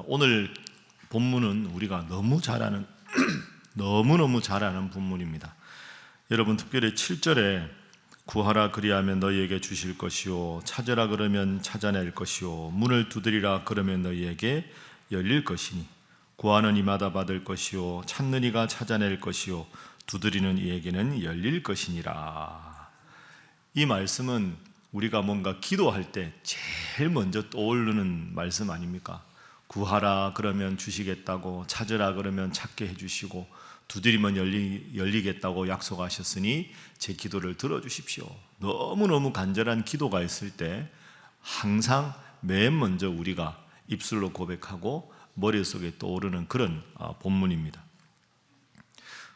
오늘 본문은 우리가 너무 잘 아는 너무너무 잘 아는 본문입니다. 여러분, 특별히 7절에 구하라 그리하면 너희에게 주실 것이요 찾으라 그러면 찾아낼 것이요 문을 두드리라 그러면 너희에게 열릴 것이니 구하는 이마다 받을 것이요 찾는 이가 찾아낼 것이요 두드리는 이에게는 열릴 것이니라. 이 말씀은 우리가 뭔가 기도할 때 제일 먼저 떠오르는 말씀 아닙니까? 구하라 그러면 주시겠다고, 찾으라 그러면 찾게 해주시고, 두드리면 열리겠다고 약속하셨으니 제 기도를 들어주십시오. 너무너무 간절한 기도가 있을 때 항상 맨 먼저 우리가 입술로 고백하고 머릿속에 떠오르는 그런 본문입니다.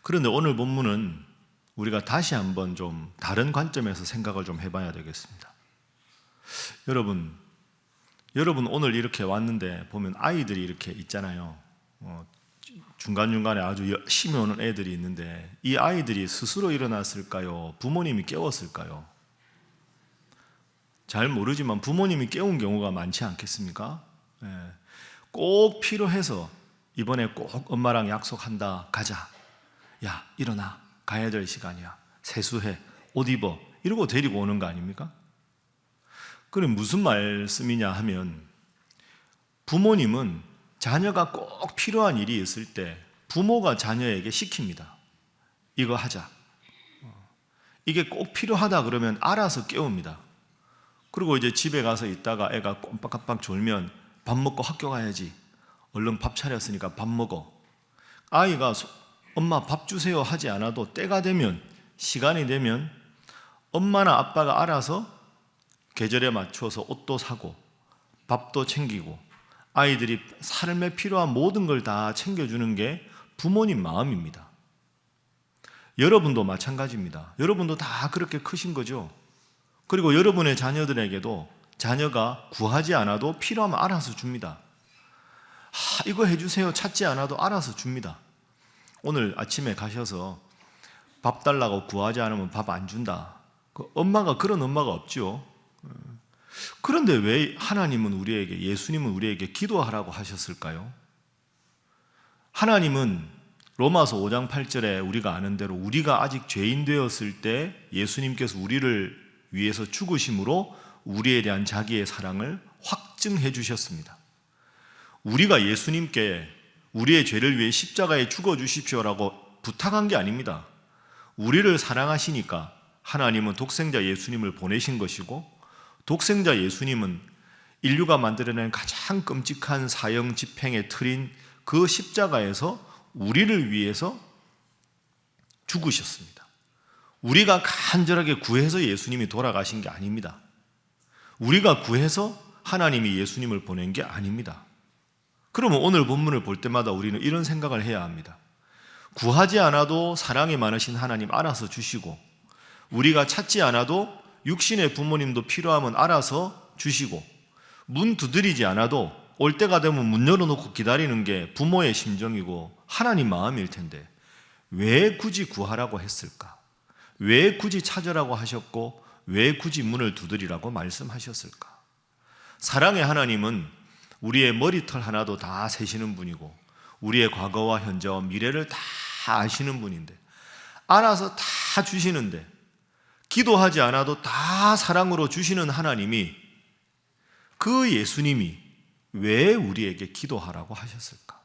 그런데 오늘 본문은 우리가 다시 한번 좀 다른 관점에서 생각을 좀 해봐야 되겠습니다. 여러분 오늘 이렇게 왔는데 보면 아이들이 이렇게 있잖아요. 중간중간에 아주 열심히 오는 애들이 있는데 이 아이들이 스스로 일어났을까요? 부모님이 깨웠을까요? 잘 모르지만 부모님이 깨운 경우가 많지 않겠습니까? 꼭 필요해서 이번에 꼭 엄마랑 약속한다, 가자, 야 일어나, 가야 될 시간이야, 세수해, 옷 입어, 이러고 데리고 오는 거 아닙니까? 그럼 무슨 말씀이냐 하면, 부모님은 자녀가 꼭 필요한 일이 있을 때 부모가 자녀에게 시킵니다. 이거 하자. 이게 꼭 필요하다 그러면 알아서 깨웁니다. 그리고 이제 집에 가서 있다가 애가 꼼빡깜빡 졸면 밥 먹고 학교 가야지, 얼른 밥 차렸으니까 밥 먹어. 아이가 엄마 밥 주세요 하지 않아도 때가 되면, 시간이 되면 엄마나 아빠가 알아서 계절에 맞추어서 옷도 사고 밥도 챙기고 아이들이 삶에 필요한 모든 걸 다 챙겨주는 게 부모님 마음입니다. 여러분도 마찬가지입니다. 여러분도 다 그렇게 크신 거죠. 그리고 여러분의 자녀들에게도 자녀가 구하지 않아도 필요하면 알아서 줍니다. 이거 해주세요 찾지 않아도 알아서 줍니다. 오늘 아침에 가셔서 밥 달라고 구하지 않으면 밥 안 준다. 엄마가 그런 엄마가 없죠. 그런데 왜 하나님은 우리에게, 예수님은 우리에게 기도하라고 하셨을까요? 하나님은 로마서 5장 8절에 우리가 아는 대로 우리가 아직 죄인 되었을 때 예수님께서 우리를 위해서 죽으심으로 우리에 대한 자기의 사랑을 확증해 주셨습니다. 우리가 예수님께 우리의 죄를 위해 십자가에 죽어 주십시오라고 부탁한 게 아닙니다. 우리를 사랑하시니까 하나님은 독생자 예수님을 보내신 것이고, 독생자 예수님은 인류가 만들어낸 가장 끔찍한 사형 집행의 틀인 그 십자가에서 우리를 위해서 죽으셨습니다. 우리가 간절하게 구해서 예수님이 돌아가신 게 아닙니다. 우리가 구해서 하나님이 예수님을 보낸 게 아닙니다. 그러면 오늘 본문을 볼 때마다 우리는 이런 생각을 해야 합니다. 구하지 않아도 사랑이 많으신 하나님 알아서 주시고, 우리가 찾지 않아도 육신의 부모님도 필요하면 알아서 주시고, 문 두드리지 않아도 올 때가 되면 문 열어놓고 기다리는 게 부모의 심정이고 하나님 마음일 텐데 왜 굳이 구하라고 했을까? 왜 굳이 찾으라고 하셨고 왜 굳이 문을 두드리라고 말씀하셨을까? 사랑의 하나님은 우리의 머리털 하나도 다 세시는 분이고 우리의 과거와 현재와 미래를 다 아시는 분인데, 알아서 다 주시는데, 기도하지 않아도 다 사랑으로 주시는 하나님이, 그 예수님이 왜 우리에게 기도하라고 하셨을까?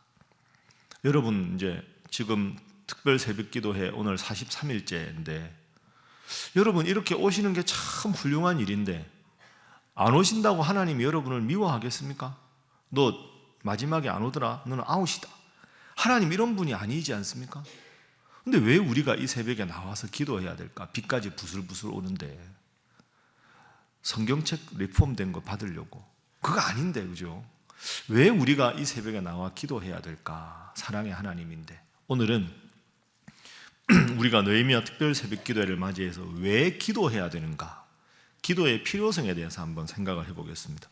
여러분, 이제 지금 특별 새벽 기도회 오늘 43일째인데 여러분 이렇게 오시는 게 참 훌륭한 일인데 안 오신다고 하나님이 여러분을 미워하겠습니까? 너 마지막에 안 오더라, 너는 아웃이다. 하나님 이런 분이 아니지 않습니까? 근데 왜 우리가 이 새벽에 나와서 기도해야 될까? 비까지 부슬부슬 오는데 성경책 리폼된 거 받으려고. 그거 아닌데, 그죠? 왜 우리가 이 새벽에 나와 기도해야 될까? 사랑의 하나님인데. 오늘은 우리가 느헤미야 특별 새벽 기도회를 맞이해서 왜 기도해야 되는가? 기도의 필요성에 대해서 한번 생각을 해보겠습니다.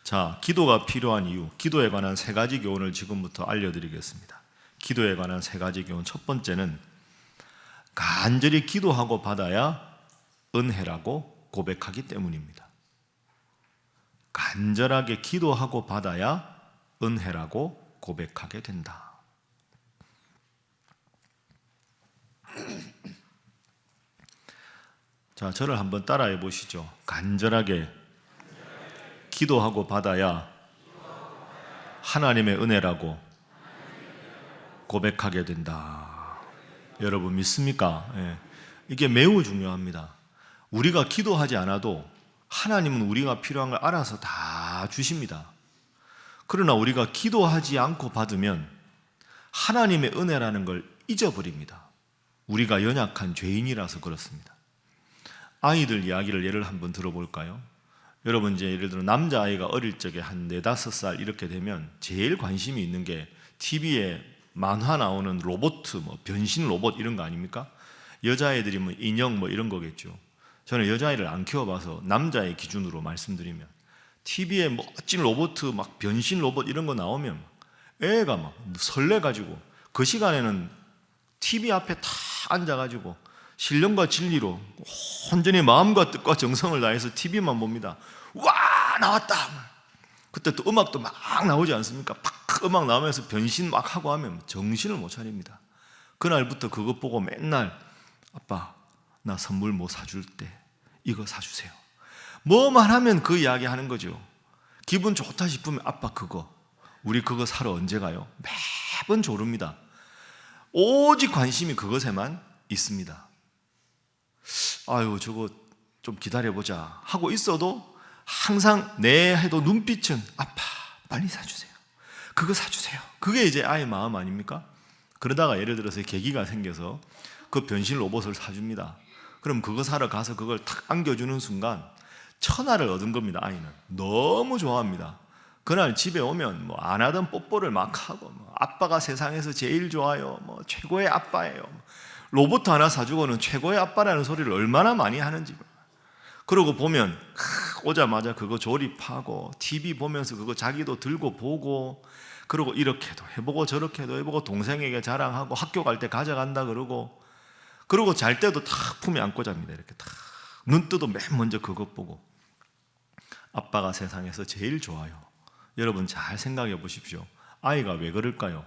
자, 기도가 필요한 이유, 기도에 관한 3가지 교훈을 지금부터 알려드리겠습니다. 기도에 관한 3가지 교훈. 첫 번째는 간절히 기도하고 받아야 은혜라고 고백하기 때문입니다. 간절하게 기도하고 받아야 은혜라고 고백하게 된다. 자, 저를 한번 따라해 보시죠. 간절하게 기도하고 받아야 하나님의 은혜라고 고백하게 된다. 여러분 믿습니까? 예. 이게 매우 중요합니다. 우리가 기도하지 않아도 하나님은 우리가 필요한 걸 알아서 다 주십니다. 그러나 우리가 기도하지 않고 받으면 하나님의 은혜라는 걸 잊어버립니다. 우리가 연약한 죄인이라서 그렇습니다. 아이들 이야기를 예를 한번 들어볼까요? 여러분 이제 예를 들어 남자아이가 어릴 적에 한 4-5살 이렇게 되면 제일 관심이 있는 게 TV에 만화 나오는 로봇, 변신 로봇 이런 거 아닙니까? 여자애들이 인형 이런 거겠죠. 저는 여자아이를 안 키워봐서 남자의 기준으로 말씀드리면 TV에 멋진 로봇, 변신 로봇 이런 거 나오면 애가 막 설레가지고 그 시간에는 TV 앞에 다 앉아가지고 신령과 진리로 온전히 마음과 뜻과 정성을 다해서 TV만 봅니다. 와 나왔다. 그때 또 음악도 막 나오지 않습니까? 팍 음악 나오면서 변신 막 하고 하면 정신을 못 차립니다. 그날부터 그것 보고 맨날 아빠 나 선물 뭐 사줄 때 이거 사주세요. 뭐만 하면 그 이야기 하는 거죠. 기분 좋다 싶으면 아빠 그거 우리 그거 사러 언제 가요? 매번 조릅니다. 오직 관심이 그것에만 있습니다. 아유 저거 좀 기다려보자 하고 있어도 항상 내 해도 눈빛은 아빠 빨리 사주세요. 그거 사주세요. 그게 이제 아이의 마음 아닙니까? 그러다가 예를 들어서 계기가 생겨서 그 변신 로봇을 사줍니다. 그럼 그거 사러 가서 그걸 탁 안겨주는 순간 천하를 얻은 겁니다. 아이는 너무 좋아합니다. 그날 집에 오면 안 하던 뽀뽀를 막 하고 아빠가 세상에서 제일 좋아요. 최고의 아빠예요. 로봇 하나 사주고는 최고의 아빠라는 소리를 얼마나 많이 하는지. 그러고 보면 오자마자 그거 조립하고 TV 보면서 그거 자기도 들고 보고 그러고 이렇게도 해보고 저렇게도 해보고 동생에게 자랑하고 학교 갈 때 가져간다 그러고 잘 때도 탁 품에 안고 잡니다. 이렇게 탁 눈 뜨도 맨 먼저 그것 보고 아빠가 세상에서 제일 좋아요. 여러분 잘 생각해 보십시오. 아이가 왜 그럴까요?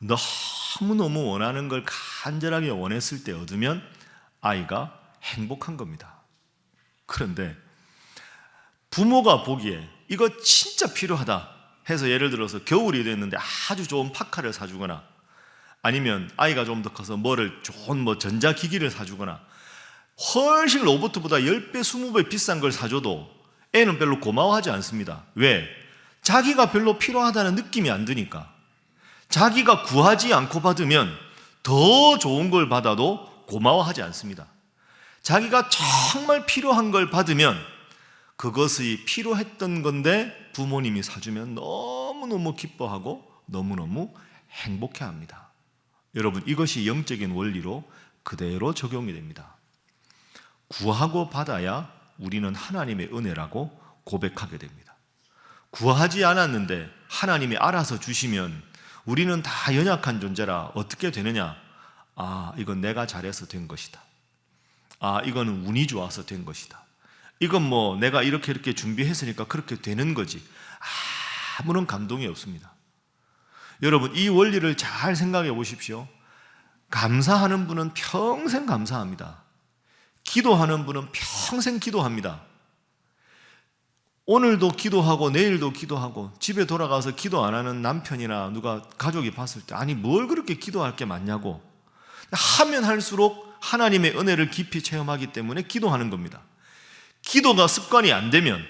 너무너무 원하는 걸 간절하게 원했을 때 얻으면 아이가 행복한 겁니다. 그런데 부모가 보기에 이거 진짜 필요하다 해서 예를 들어서 겨울이 됐는데 아주 좋은 파카를 사주거나 아니면 아이가 좀 더 커서 좋은 전자기기를 사주거나 훨씬 로봇보다 10배, 20배 비싼 걸 사줘도 애는 별로 고마워하지 않습니다. 왜? 자기가 별로 필요하다는 느낌이 안 드니까. 자기가 구하지 않고 받으면 더 좋은 걸 받아도 고마워하지 않습니다. 자기가 정말 필요한 걸 받으면 그것이 필요했던 건데 부모님이 사주면 너무너무 기뻐하고 너무너무 행복해합니다. 여러분 이것이 영적인 원리로 그대로 적용이 됩니다. 구하고 받아야 우리는 하나님의 은혜라고 고백하게 됩니다. 구하지 않았는데 하나님이 알아서 주시면 우리는 다 연약한 존재라 어떻게 되느냐? 이건 내가 잘해서 된 것이다. 이거는 운이 좋아서 된 것이다. 이건 내가 이렇게 준비했으니까 그렇게 되는 거지. 아무런 감동이 없습니다. 여러분 이 원리를 잘 생각해 보십시오. 감사하는 분은 평생 감사합니다. 기도하는 분은 평생 기도합니다. 오늘도 기도하고 내일도 기도하고 집에 돌아가서 기도 안 하는 남편이나 누가 가족이 봤을 때 뭘 그렇게 기도할 게 많냐고 하면 할수록 하나님의 은혜를 깊이 체험하기 때문에 기도하는 겁니다. 기도가 습관이 안 되면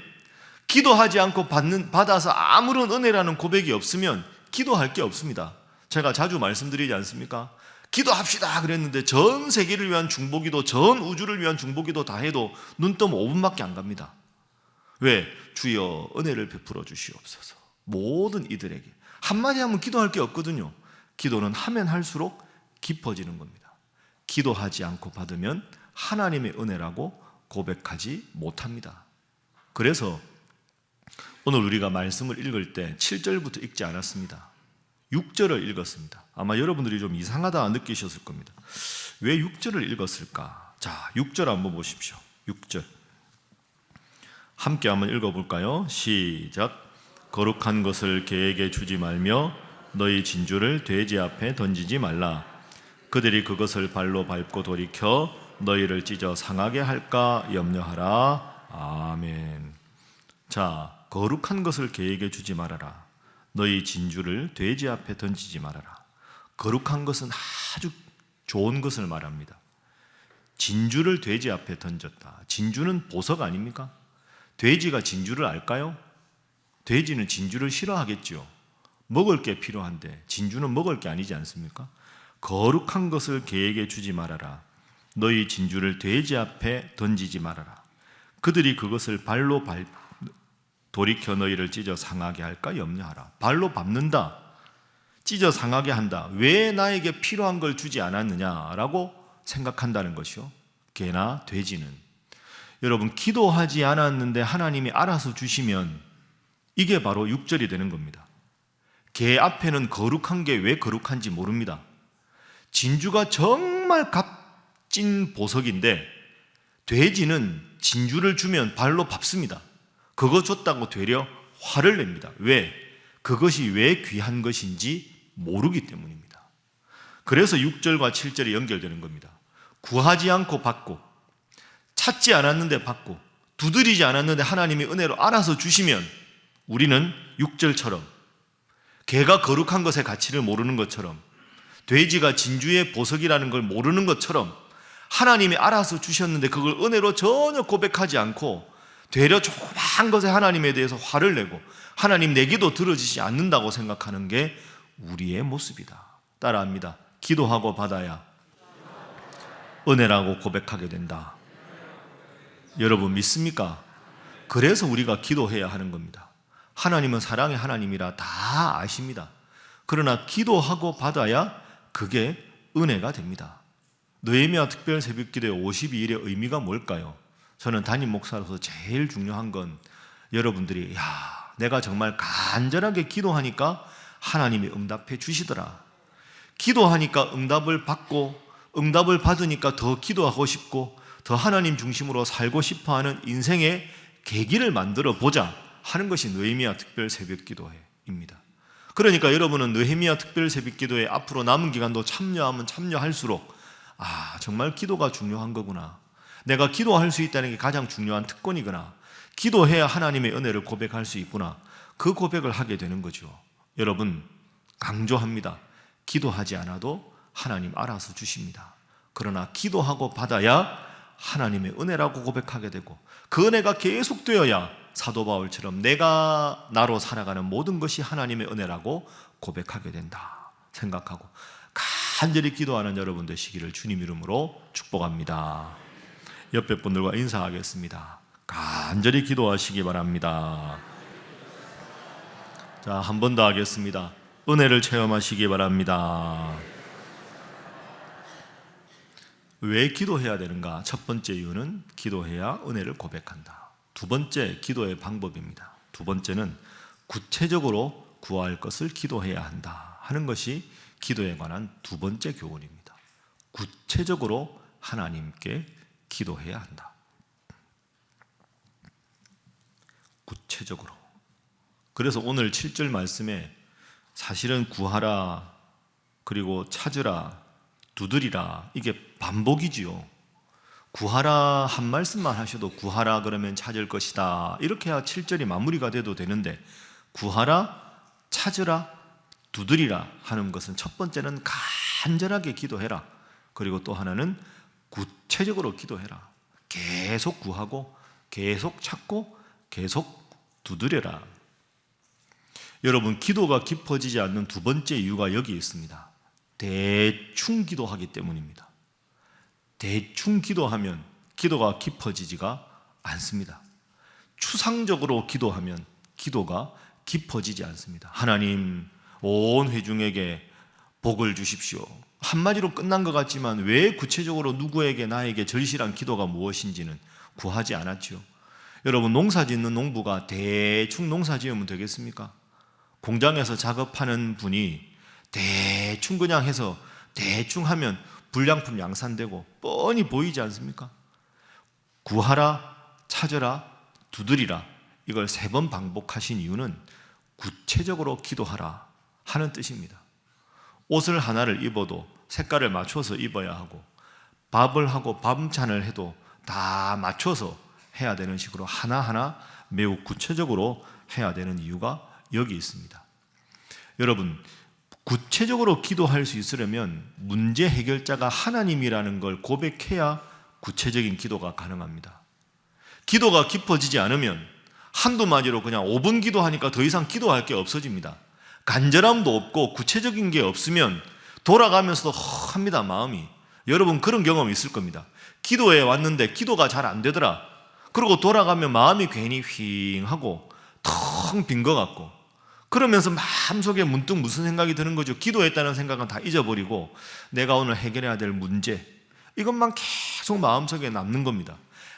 기도하지 않고 받아서 아무런 은혜라는 고백이 없으면 기도할 게 없습니다. 제가 자주 말씀드리지 않습니까? 기도합시다 그랬는데 전 세계를 위한 중보기도 전 우주를 위한 중보기도 다 해도 눈떠 5분밖에 안 갑니다. 왜? 주여 은혜를 베풀어 주시옵소서. 모든 이들에게 한마디 하면 기도할 게 없거든요. 기도는 하면 할수록 깊어지는 겁니다. 기도하지 않고 받으면 하나님의 은혜라고 고백하지 못합니다. 그래서 오늘 우리가 말씀을 읽을 때 7절부터 읽지 않았습니다. 6절을 읽었습니다. 아마 여러분들이 좀 이상하다 느끼셨을 겁니다. 왜 6절을 읽었을까? 자, 6절 한번 보십시오. 6절 함께 한번 읽어볼까요? 시작. 거룩한 것을 개에게 주지 말며 너희 진주를 돼지 앞에 던지지 말라. 그들이 그것을 발로 밟고 돌이켜 너희를 찢어 상하게 할까 염려하라. 아멘. 자, 거룩한 것을 개에게 주지 말아라. 너희 진주를 돼지 앞에 던지지 말아라. 거룩한 것은 아주 좋은 것을 말합니다. 진주를 돼지 앞에 던졌다. 진주는 보석 아닙니까? 돼지가 진주를 알까요? 돼지는 진주를 싫어하겠죠. 먹을 게 필요한데 진주는 먹을 게 아니지 않습니까? 거룩한 것을 개에게 주지 말아라. 너희 진주를 돼지 앞에 던지지 말아라. 그들이 그것을 발로 돌이켜 너희를 찢어 상하게 할까 염려하라. 발로 밟는다. 찢어 상하게 한다. 왜 나에게 필요한 걸 주지 않았느냐라고 생각한다는 것이요. 개나 돼지는. 여러분, 기도하지 않았는데 하나님이 알아서 주시면 이게 바로 6절이 되는 겁니다. 개 앞에는 거룩한 게 왜 거룩한지 모릅니다. 진주가 정말 값진 보석인데 돼지는 진주를 주면 발로 밟습니다. 그거 줬다고 되려 화를 냅니다. 왜? 그것이 왜 귀한 것인지 모르기 때문입니다. 그래서 6절과 7절이 연결되는 겁니다. 구하지 않고 받고, 찾지 않았는데 받고, 두드리지 않았는데 하나님이 은혜로 알아서 주시면 우리는 6절처럼 개가 거룩한 것의 가치를 모르는 것처럼, 돼지가 진주의 보석이라는 걸 모르는 것처럼 하나님이 알아서 주셨는데 그걸 은혜로 전혀 고백하지 않고 되려 조그마한 것에 하나님에 대해서 화를 내고 하나님 내 기도 들어주시지 않는다고 생각하는 게 우리의 모습이다. 따라합니다. 기도하고 받아야 은혜라고 고백하게 된다. 여러분 믿습니까? 그래서 우리가 기도해야 하는 겁니다. 하나님은 사랑의 하나님이라 다 아십니다. 그러나 기도하고 받아야 그게 은혜가 됩니다. 느헤미야 특별 새벽기도의 52일의 의미가 뭘까요? 저는 담임 목사로서 제일 중요한 건 여러분들이 내가 정말 간절하게 기도하니까 하나님이 응답해 주시더라. 기도하니까 응답을 받고 응답을 받으니까 더 기도하고 싶고 더 하나님 중심으로 살고 싶어하는 인생의 계기를 만들어 보자 하는 것이 느헤미야 특별 새벽기도회입니다. 그러니까 여러분은 느헤미야 특별 새벽기도회 앞으로 남은 기간도 참여하면 참여할수록 정말 기도가 중요한 거구나. 내가 기도할 수 있다는 게 가장 중요한 특권이구나. 기도해야 하나님의 은혜를 고백할 수 있구나. 그 고백을 하게 되는 거죠. 여러분 강조합니다. 기도하지 않아도 하나님 알아서 주십니다. 그러나 기도하고 받아야 하나님의 은혜라고 고백하게 되고 그 은혜가 계속되어야 사도 바울처럼 내가 나로 살아가는 모든 것이 하나님의 은혜라고 고백하게 된다 생각하고 간절히 기도하는 여러분 되시기를 주님 이름으로 축복합니다. 옆에 분들과 인사하겠습니다. 간절히 기도하시기 바랍니다. 자, 한 번 더 하겠습니다. 은혜를 체험하시기 바랍니다. 왜 기도해야 되는가? 첫 번째 이유는 기도해야 은혜를 고백한다. 두 번째 기도의 방법입니다. 두 번째는 구체적으로 구할 것을 기도해야 한다 하는 것이 기도에 관한 두 번째 교훈입니다. 구체적으로 하나님께 기도해야 한다. 구체적으로. 그래서 오늘 7절 말씀에 사실은 구하라, 그리고 찾으라, 두드리라 이게 반복이지요. 구하라 한 말씀만 하셔도 구하라 그러면 찾을 것이다 이렇게 해야 7절이 마무리가 돼도 되는데 구하라, 찾으라, 두드리라 하는 것은 첫 번째는 간절하게 기도해라. 그리고 또 하나는 구체적으로 기도해라. 계속 구하고 계속 찾고 계속 두드려라. 여러분 기도가 깊어지지 않는 두 번째 이유가 여기 있습니다. 대충 기도하기 때문입니다. 대충 기도하면 기도가 깊어지지가 않습니다. 추상적으로 기도하면 기도가 깊어지지 않습니다. 하나님 온 회중에게 복을 주십시오. 한마디로 끝난 것 같지만 왜 구체적으로 누구에게 나에게 절실한 기도가 무엇인지는 구하지 않았죠. 여러분 농사 짓는 농부가 대충 농사 지으면 되겠습니까? 공장에서 작업하는 분이 대충 그냥 해서 대충 하면 불량품 양산되고 뻔히 보이지 않습니까? 구하라, 찾으라, 두드리라 이걸 3번 반복하신 이유는 구체적으로 기도하라 하는 뜻입니다. 옷을 하나를 입어도 색깔을 맞춰서 입어야 하고, 밥을 하고 밤찬을 해도 다 맞춰서 해야 되는 식으로 하나하나 매우 구체적으로 해야 되는 이유가 여기 있습니다. 여러분, 구체적으로 기도할 수 있으려면 문제 해결자가 하나님이라는 걸 고백해야 구체적인 기도가 가능합니다. 기도가 깊어지지 않으면 한두 마디로 그냥 5분 기도하니까 더 이상 기도할 게 없어집니다. 간절함도 없고 구체적인 게 없으면 돌아가면서도 합니다, 마음이. 여러분 그런 경험 있을 겁니다. 기도에 왔는데 기도가 잘 안 되더라. 그러고 돌아가면 마음이 괜히 휑하고 텅 빈 것 같고, 그러면서 마음속에 문득 무슨 생각이 드는 거죠. 기도했다는 생각은 다 잊어버리고 내가 오늘 해결해야 될 문제, 이것만 계속 마음속에 남는 겁니다.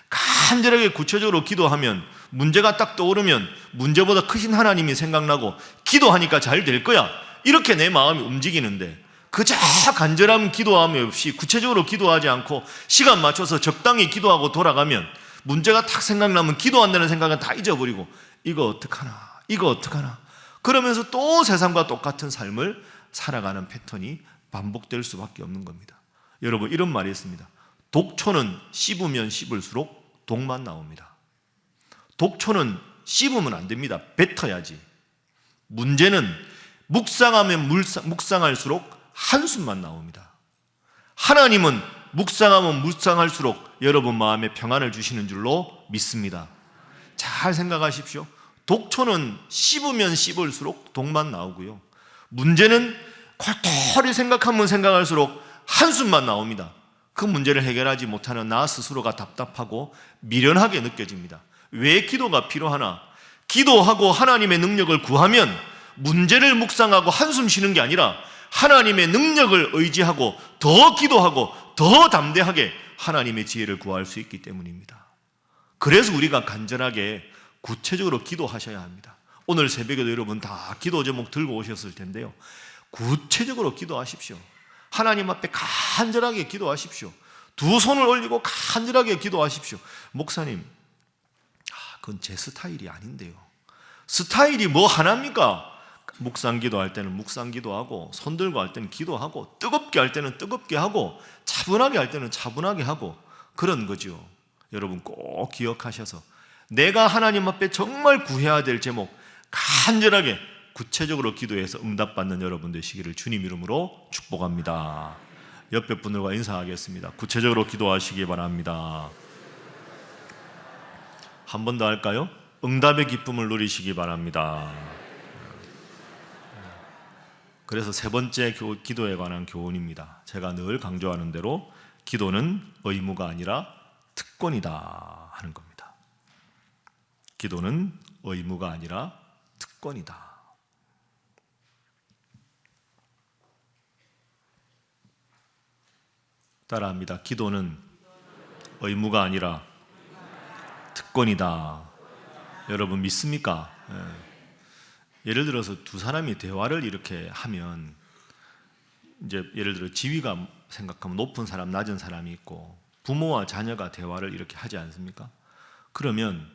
간절하게 구체적으로 기도하면 문제가 딱 떠오르면 문제보다 크신 하나님이 생각나고 기도하니까 잘 될 거야, 이렇게 내 마음이 움직이는데, 그저 간절함 기도함이 없이 구체적으로 기도하지 않고 시간 맞춰서 적당히 기도하고 돌아가면 문제가 딱 생각나면 기도한다는 생각은 다 잊어버리고 이거 어떡하나, 이거 어떡하나, 그러면서 또 세상과 똑같은 삶을 살아가는 패턴이 반복될 수밖에 없는 겁니다. 여러분 이런 말이 있습니다. 독초는 씹으면 씹을수록 독만 나옵니다. 독초는 씹으면 안 됩니다. 뱉어야지. 문제는 묵상하면 묵상할수록 한숨만 나옵니다. 하나님은 묵상하면 묵상할수록 여러분 마음에 평안을 주시는 줄로 믿습니다. 잘 생각하십시오. 독초는 씹으면 씹을수록 독만 나오고요, 문제는 골똘히 생각하면 생각할수록 한숨만 나옵니다. 그 문제를 해결하지 못하는 나 스스로가 답답하고 미련하게 느껴집니다. 왜 기도가 필요하나? 기도하고 하나님의 능력을 구하면 문제를 묵상하고 한숨 쉬는 게 아니라 하나님의 능력을 의지하고 더 기도하고 더 담대하게 하나님의 지혜를 구할 수 있기 때문입니다. 그래서 우리가 간절하게 구체적으로 기도하셔야 합니다. 오늘 새벽에도 여러분 다 기도 제목 들고 오셨을 텐데요, 구체적으로 기도하십시오. 하나님 앞에 간절하게 기도하십시오. 두 손을 올리고 간절하게 기도하십시오. 목사님, 그건 제 스타일이 아닌데요. 스타일이 뭐 하나입니까? 묵상 기도할 때는 묵상 기도하고, 손 들고 할 때는 기도하고, 뜨겁게 할 때는 뜨겁게 하고, 차분하게 할 때는 차분하게 하고, 그런 거죠. 여러분 꼭 기억하셔서 내가 하나님 앞에 정말 구해야 될 제목 간절하게 구체적으로 기도해서 응답받는 여러분 되시기를 주님 이름으로 축복합니다. 옆에 분들과 인사하겠습니다. 구체적으로 기도하시기 바랍니다. 한 번 더 할까요? 응답의 기쁨을 누리시기 바랍니다. 그래서 세 번째 기도에 관한 교훈입니다. 제가 늘 강조하는 대로 기도는 의무가 아니라 특권이다 하는 겁니다. 기도는 의무가 아니라 특권이다. 따라합니다. 기도는 의무가 아니라 특권이다. 여러분 믿습니까? 예를 들어서 두 사람이 대화를 이렇게 하면, 이제 예를 들어 지위가 생각하면 높은 사람, 낮은 사람이 있고, 부모와 자녀가 대화를 이렇게 하지 않습니까? 그러면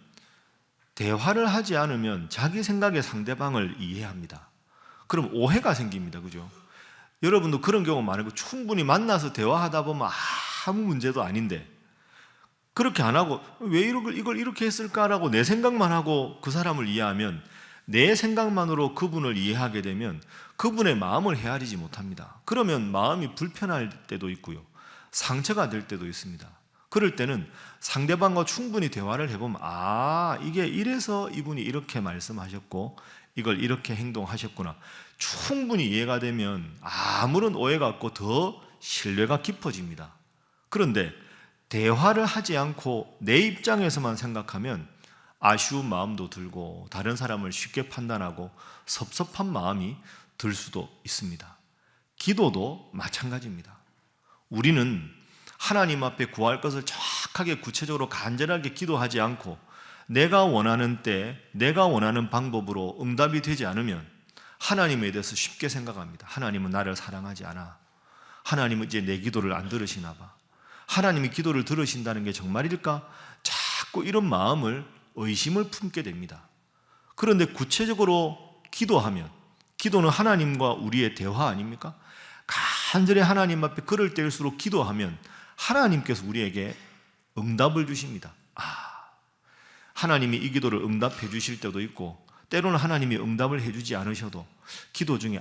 대화를 하지 않으면 자기 생각의 상대방을 이해합니다. 그럼 오해가 생깁니다. 그죠? 여러분도 그런 경우 많고, 충분히 만나서 대화하다 보면 아무 문제도 아닌데 그렇게 안 하고 왜 이걸 이렇게 했을까라고 내 생각만 하고 그 사람을 이해하면, 내 생각만으로 그분을 이해하게 되면 그분의 마음을 헤아리지 못합니다. 그러면 마음이 불편할 때도 있고요, 상처가 될 때도 있습니다. 그럴 때는 상대방과 충분히 대화를 해보면, 이게 이래서 이분이 이렇게 말씀하셨고 이걸 이렇게 행동하셨구나, 충분히 이해가 되면 아무런 오해가 없고 더 신뢰가 깊어집니다. 그런데 대화를 하지 않고 내 입장에서만 생각하면 아쉬운 마음도 들고 다른 사람을 쉽게 판단하고 섭섭한 마음이 들 수도 있습니다. 기도도 마찬가지입니다. 우리는 하나님 앞에 구할 것을 정확하게 구체적으로 간절하게 기도하지 않고 내가 원하는 때 내가 원하는 방법으로 응답이 되지 않으면 하나님에 대해서 쉽게 생각합니다. 하나님은 나를 사랑하지 않아. 하나님은 이제 내 기도를 안 들으시나 봐. 하나님이 기도를 들으신다는 게 정말일까? 자꾸 이런 마음을, 의심을 품게 됩니다. 그런데 구체적으로 기도하면, 기도는 하나님과 우리의 대화 아닙니까? 간절히 하나님 앞에 그럴 때일수록 기도하면 하나님께서 우리에게 응답을 주십니다. 하나님이 이 기도를 응답해 주실 때도 있고, 때로는 하나님이 응답을 해주지 않으셔도 기도 중에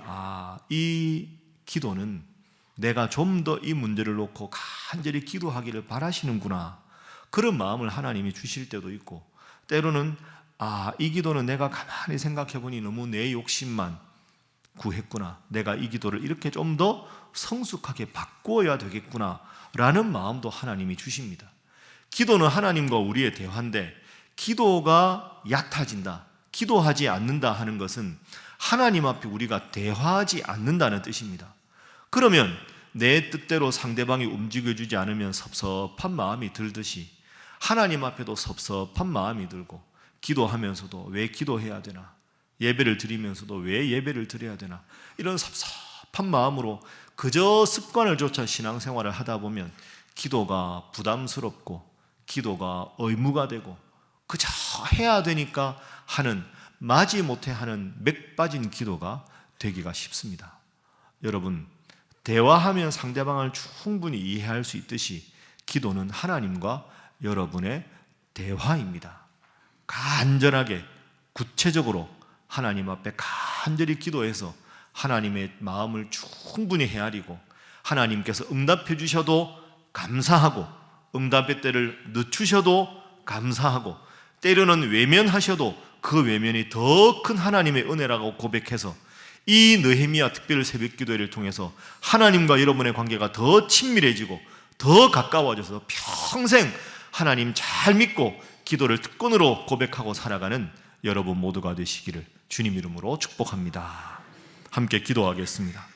이 기도는 내가 좀 더 이 문제를 놓고 간절히 기도하기를 바라시는구나, 그런 마음을 하나님이 주실 때도 있고, 때로는 이 기도는 내가 가만히 생각해 보니 너무 내 욕심만 구했구나, 내가 이 기도를 이렇게 좀 더 성숙하게 바꾸어야 되겠구나 라는 마음도 하나님이 주십니다. 기도는 하나님과 우리의 대화인데, 기도가 얕아진다, 기도하지 않는다 하는 것은 하나님 앞에 우리가 대화하지 않는다는 뜻입니다. 그러면 내 뜻대로 상대방이 움직여주지 않으면 섭섭한 마음이 들듯이 하나님 앞에도 섭섭한 마음이 들고, 기도하면서도 왜 기도해야 되나, 예배를 드리면서도 왜 예배를 드려야 되나, 이런 섭섭한 마음으로 그저 습관을 좇아 신앙생활을 하다 보면 기도가 부담스럽고 기도가 의무가 되고 그저 해야 되니까 하는, 마지못해 하는 맥 빠진 기도가 되기가 쉽습니다. 여러분, 대화하면 상대방을 충분히 이해할 수 있듯이 기도는 하나님과 여러분의 대화입니다. 간절하게 구체적으로 하나님 앞에 간절히 기도해서 하나님의 마음을 충분히 헤아리고, 하나님께서 응답해 주셔도 감사하고, 응답의 때를 늦추셔도 감사하고, 때로는 외면하셔도 그 외면이 더 큰 하나님의 은혜라고 고백해서 이 느헤미야 특별 새벽 기도회를 통해서 하나님과 여러분의 관계가 더 친밀해지고 더 가까워져서 평생 하나님 잘 믿고 기도를 특권으로 고백하고 살아가는 여러분 모두가 되시기를 주님 이름으로 축복합니다. 함께 기도하겠습니다.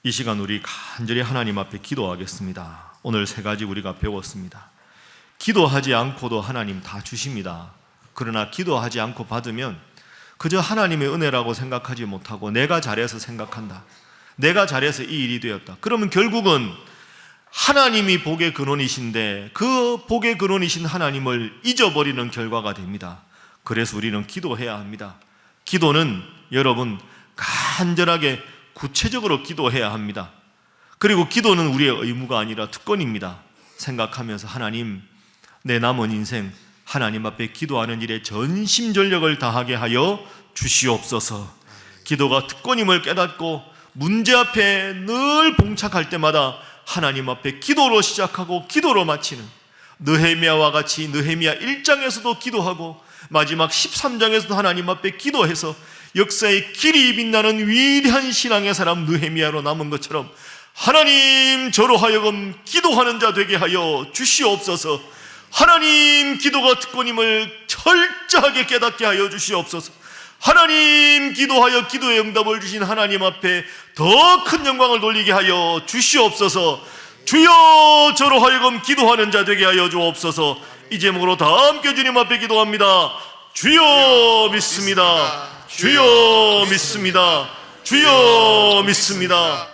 이 시간 우리 간절히 하나님 앞에 기도하겠습니다. 오늘 세 가지 우리가 배웠습니다. 기도하지 않고도 하나님 다 주십니다. 그러나 기도하지 않고 받으면 그저 하나님의 은혜라고 생각하지 못하고 내가 잘해서 생각한다, 내가 잘해서 이 일이 되었다, 그러면 결국은 하나님이 복의 근원이신데 그 복의 근원이신 하나님을 잊어버리는 결과가 됩니다. 그래서 우리는 기도해야 합니다. 기도는 여러분 간절하게 구체적으로 기도해야 합니다. 그리고 기도는 우리의 의무가 아니라 특권입니다. 생각하면서 하나님, 내 남은 인생 하나님 앞에 기도하는 일에 전심전력을 다하게 하여 주시옵소서. 기도가 특권임을 깨닫고 문제 앞에 늘 봉착할 때마다 하나님 앞에 기도로 시작하고 기도로 마치는, 느헤미야와 같이 느헤미야 1장에서도 기도하고 마지막 13장에서도 하나님 앞에 기도해서 역사의 길이 빛나는 위대한 신앙의 사람 느헤미야로 남은 것처럼 하나님, 저로 하여금 기도하는 자 되게 하여 주시옵소서. 하나님, 기도가 특권임을 철저하게 깨닫게 하여 주시옵소서. 하나님, 기도하여 기도의 응답을 주신 하나님 앞에 더 큰 영광을 돌리게 하여 주시옵소서. 주여, 저로 하여금 기도하는 자 되게 하여 주옵소서. 이 제목으로 다 함께 주님 앞에 기도합니다. 주여 믿습니다. 주여 믿습니다. 주여 믿습니다.